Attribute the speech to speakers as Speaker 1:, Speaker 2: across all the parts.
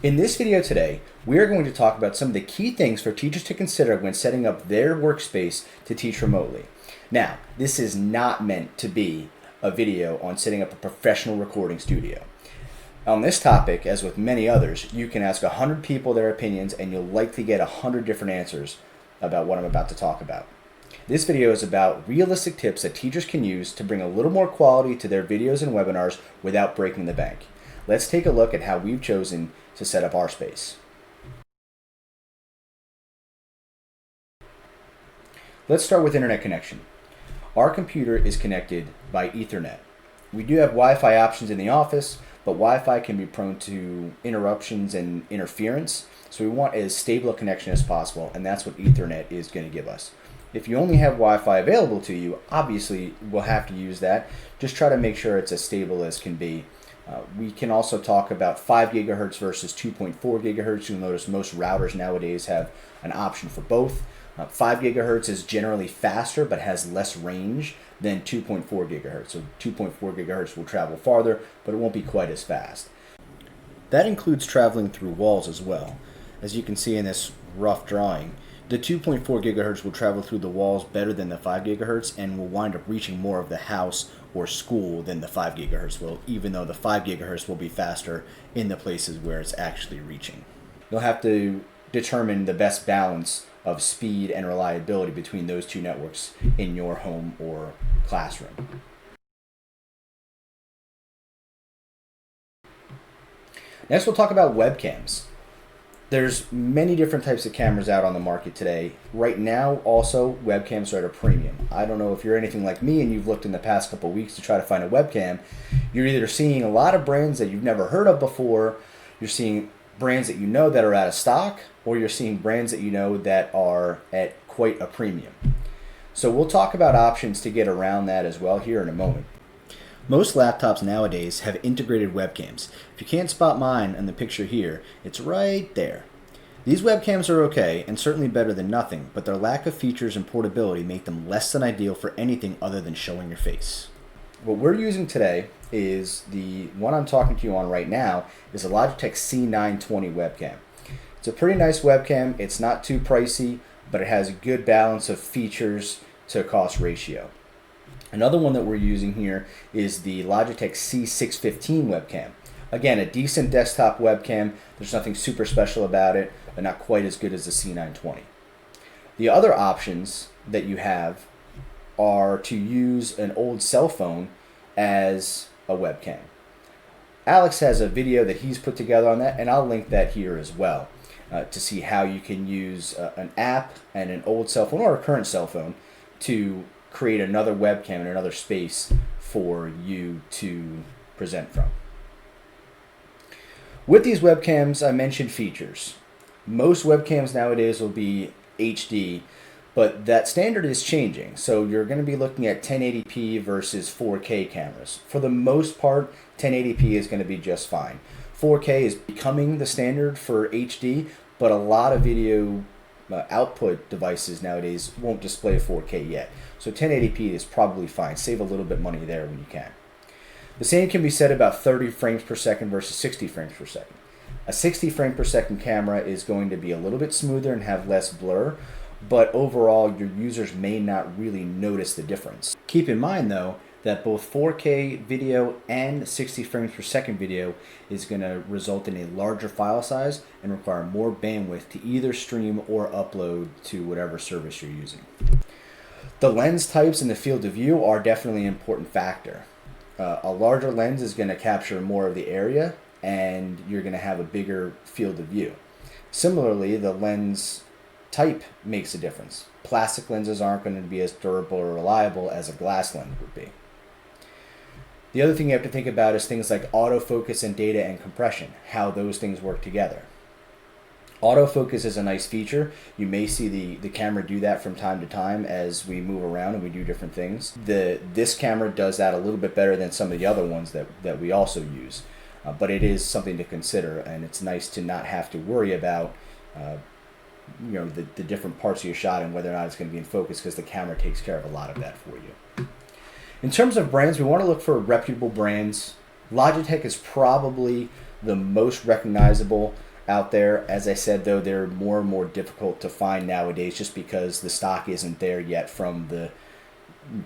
Speaker 1: In this video today, we are going to talk about some of the key things for teachers to consider when setting up their workspace to teach remotely. Now, this is not meant to be a video on setting up a professional recording studio. On this topic, as with many others, you can ask 100 people their opinions and you'll likely get 100 different answers about what I'm about to talk about. This video is about realistic tips that teachers can use to bring a little more quality to their videos and webinars without breaking the bank. Let's take a look at how we've chosen to set up our space. Let's start with internet connection. Our computer is connected by Ethernet. We do have Wi-Fi options in the office, but Wi-Fi can be prone to interruptions and interference, so we want as stable a connection as possible, and that's what Ethernet is going to give us. If you only have Wi-Fi available to you, obviously we'll have to use that. Just try to make sure it's as stable as can be. We can also talk about 5 gigahertz versus 2.4 gigahertz. You'll notice most routers nowadays have an option for both. 5 gigahertz is generally faster but has less range than 2.4 gigahertz. So 2.4 gigahertz will travel farther, but it won't be quite as fast. That includes traveling through walls as well. As you can see in this rough drawing, the 2.4 gigahertz will travel through the walls better than the 5 gigahertz and will wind up reaching more of the house or school than the 5 gigahertz will, even though the 5 gigahertz will be faster in the places where it's actually reaching. You'll have to determine the best balance of speed and reliability between those two networks in your home or classroom. Next, we'll talk about webcams. There's many different types of cameras out on the market today. Right now, also, webcams are at a premium. I don't know if you're anything like me and you've looked in the past couple of weeks to try to find a webcam. You're either seeing a lot of brands that you've never heard of before, you're seeing brands that you know that are out of stock, or you're seeing brands that you know that are at quite a premium. So we'll talk about options to get around that as well here in a moment. Most laptops nowadays have integrated webcams. If you can't spot mine in the picture here, it's right there. These webcams are okay and certainly better than nothing, but their lack of features and portability make them less than ideal for anything other than showing your face. What we're using today is the one I'm talking to you on right now is a Logitech C920 webcam. It's a pretty nice webcam. It's not too pricey, but it has a good balance of features to cost ratio. Another one that we're using here is the Logitech C615 webcam. Again, a decent desktop webcam. There's nothing super special about it, but not quite as good as the C920. The other options that you have are to use an old cell phone as a webcam. Alex has a video that he's put together on that, and I'll link that here as well to see how you can use an app and an old cell phone or a current cell phone to create another webcam in another space for you to present from. With these webcams, I mentioned features. Most webcams nowadays will be HD, but that standard is changing. So you're going to be looking at 1080p versus 4K cameras. For the most part, 1080p is going to be just fine. 4K is becoming the standard for HD, but a lot of video output devices nowadays won't display 4K yet. So 1080p is probably fine. Save a little bit money there when you can. The same can be said about 30 frames per second versus 60 frames per second. A 60 frame per second camera is going to be a little bit smoother and have less blur, but overall your users may not really notice the difference. Keep in mind though that both 4K video and 60 frames per second video is going to result in a larger file size and require more bandwidth to either stream or upload to whatever service you're using. The lens types in the field of view are definitely an important factor. A larger lens is going to capture more of the area and you're going to have a bigger field of view. Similarly, the lens type makes a difference. Plastic lenses aren't going to be as durable or reliable as a glass lens would be. The other thing you have to think about is things like autofocus and data and compression, how those things work together. Autofocus is a nice feature. You may see the camera do that from time to time as we move around and we do different things. This camera does that a little bit better than some of the other ones that we also use. But it is something to consider, and it's nice to not have to worry about the different parts of your shot and whether or not it's going to be in focus, because the camera takes care of a lot of that for you. In terms of brands, we want to look for reputable brands. Logitech is probably the most recognizable out there. As I said, though, they're more and more difficult to find nowadays just because the stock isn't there yet from the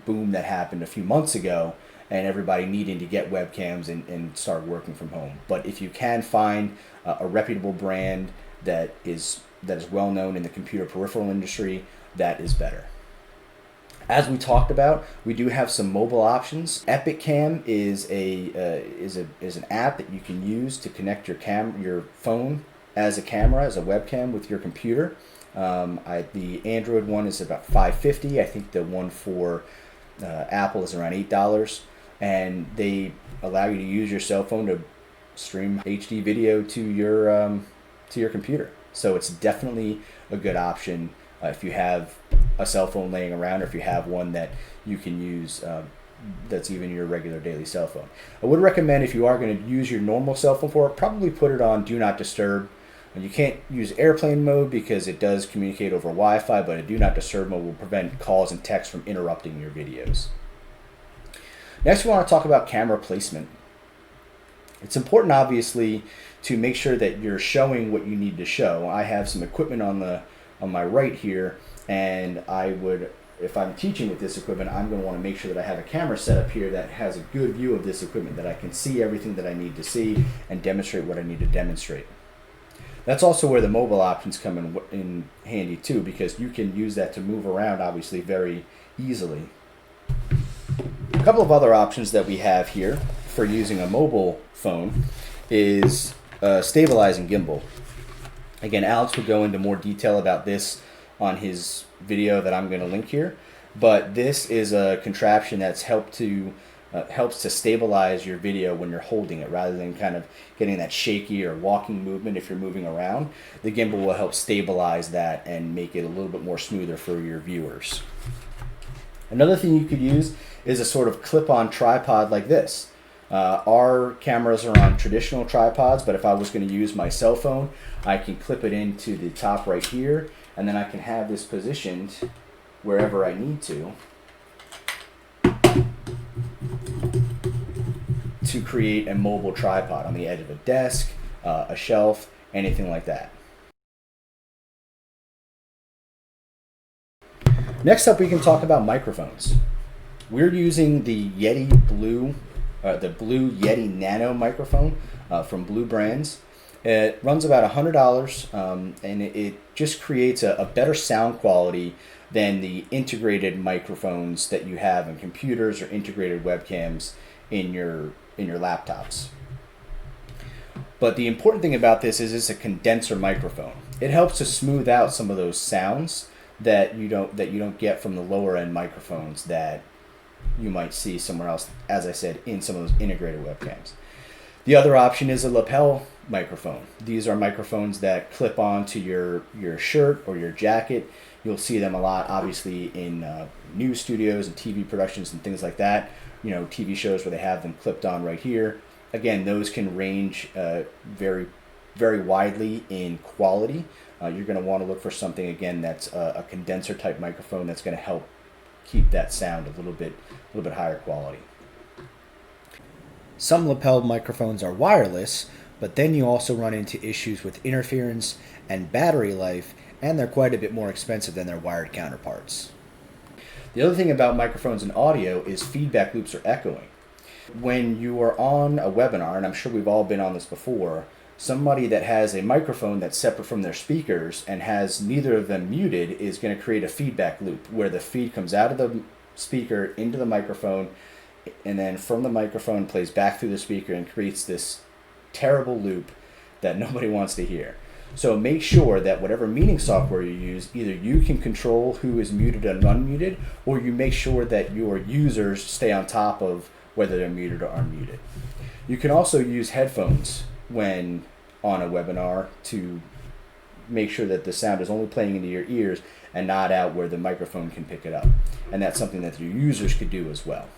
Speaker 1: boom that happened a few months ago and everybody needing to get webcams and start working from home. But if you can find a reputable brand that is well known in the computer peripheral industry, that is better. As we talked about, we do have some mobile options. Webcam is an app that you can use to connect your phone as a camera, as a webcam with your computer. The Android one is about $5.50. I think the one for Apple is around $8, and they allow you to use your cell phone to stream HD video to your computer. So it's definitely a good option if you have a cell phone laying around, or if you have one that you can use that's even your regular daily cell phone. I would recommend, if you are going to use your normal cell phone for it, probably put it on Do Not Disturb. And you can't use airplane mode because it does communicate over Wi-Fi, but a Do Not Disturb mode will prevent calls and texts from interrupting your videos. Next, we want to talk about camera placement. It's important, obviously, to make sure that you're showing what you need to show. I have some equipment on my right here, and if I'm teaching with this equipment, I'm going to want to make sure that I have a camera set up here that has a good view of this equipment, that I can see everything that I need to see and demonstrate what I need to demonstrate. That's also where the mobile options come in handy too, because you can use that to move around, obviously, very easily. A couple of other options that we have here for using a mobile phone is stabilizing gimbal. Again, Alex will go into more detail about this on his video that I'm going to link here, but this is a contraption that's helps to stabilize your video when you're holding it, rather than kind of getting that shaky or walking movement if you're moving around. The gimbal will help stabilize that and make it a little bit more smoother for your viewers. Another thing you could use is a sort of clip-on tripod like this. Our cameras are on traditional tripods, but if I was going to use my cell phone, I can clip it into the top right here, and then I can have this positioned wherever I need to create a mobile tripod on the edge of a desk, a shelf, anything like that. Next up, we can talk about microphones. We're using the Blue Yeti Nano microphone from Blue Brands. It runs about $100, and it just creates a better sound quality than the integrated microphones that you have in computers or integrated webcams in your laptops. But the important thing about this is it's a condenser microphone. It helps to smooth out some of those sounds that you don't get from the lower end microphones that you might see somewhere else, as I said, in some of those integrated webcams. The other option is a lapel microphone. These are microphones that clip onto your shirt or your jacket. You'll see them a lot, obviously, in news studios and TV productions and things like that. You know, TV shows where they have them clipped on right here. Again, those can range very, very widely in quality. You're going to want to look for something, again, that's a condenser type microphone that's going to help keep that sound a little bit higher quality. Some lapel microphones are wireless, but then you also run into issues with interference and battery life, and they're quite a bit more expensive than their wired counterparts. The other thing about microphones and audio is feedback loops or echoing. When you are on a webinar, and I'm sure we've all been on this before, somebody that has a microphone that's separate from their speakers and has neither of them muted is going to create a feedback loop where the feed comes out of the speaker into the microphone, and then from the microphone plays back through the speaker and creates this terrible loop that nobody wants to hear. So make sure that whatever meeting software you use, either you can control who is muted and unmuted, or you make sure that your users stay on top of whether they're muted or unmuted. You can also use headphones when on a webinar to make sure that the sound is only playing into your ears and not out where the microphone can pick it up. And that's something that your users could do as well.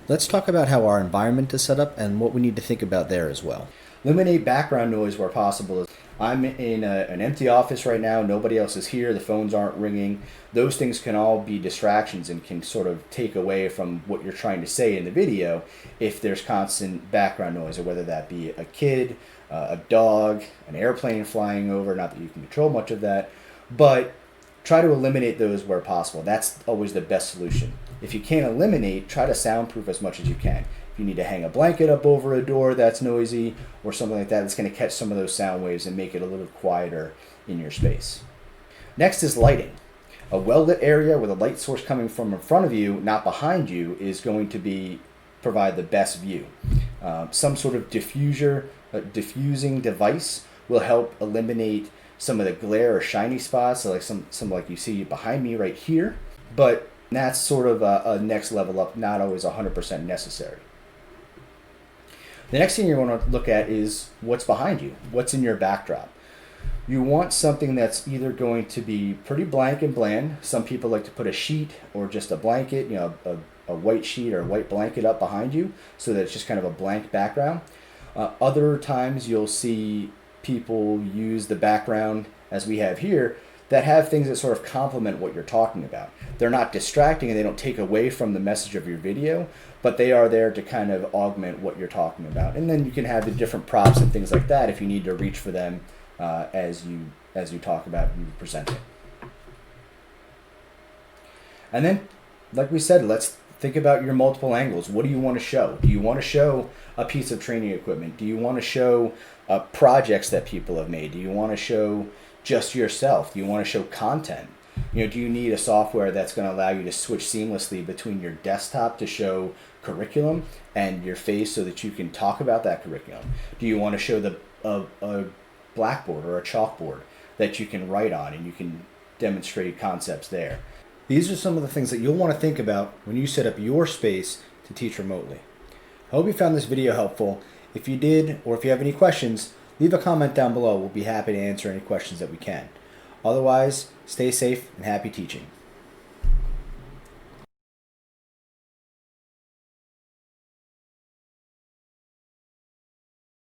Speaker 1: Let's talk about how our environment is set up and what we need to think about there as well. Eliminate background noise where possible. I'm in an empty office right now, nobody else is here, the phones aren't ringing. Those things can all be distractions and can sort of take away from what you're trying to say in the video if there's constant background noise, or whether that be a kid, a dog, an airplane flying over. Not that you can control much of that, but try to eliminate those where possible. That's always the best solution. If you can't eliminate, try to soundproof as much as you can. If you need to hang a blanket up over a door that's noisy or something like that, it's going to catch some of those sound waves and make it a little quieter in your space. Next is lighting. A well-lit area with a light source coming from in front of you, not behind you, is going to provide the best view. Some sort of diffusing device will help eliminate some of the glare or shiny spots, so like some like you see behind me right here. But that's sort of a next level up, not always 100% necessary. The next thing you want to look at is what's behind you, what's in your backdrop. You want something that's either going to be pretty blank and bland. Some people like to put a sheet or just a blanket, a white sheet or a white blanket up behind you so that it's just kind of a blank background. Other times you'll see people use the background, as we have here, that have things that sort of complement what you're talking about. They're not distracting and they don't take away from the message of your video, but they are there to kind of augment what you're talking about. And then you can have the different props and things like that if you need to reach for them as you talk about and you present it. And then, like we said, let's think about your multiple angles. What do you want to show? Do you want to show a piece of training equipment? Do you want to show projects that people have made? Do you want to show just yourself? Do you want to show content? Do you need a software that's going to allow you to switch seamlessly between your desktop to show curriculum and your face so that you can talk about that curriculum? Do you want to show a blackboard or a chalkboard that you can write on and you can demonstrate concepts there? These are some of the things that you'll want to think about when you set up your space to teach remotely. I hope you found this video helpful. If you did, or if you have any questions, leave a comment down below. We'll be happy to answer any questions that we can. Otherwise, stay safe and happy teaching.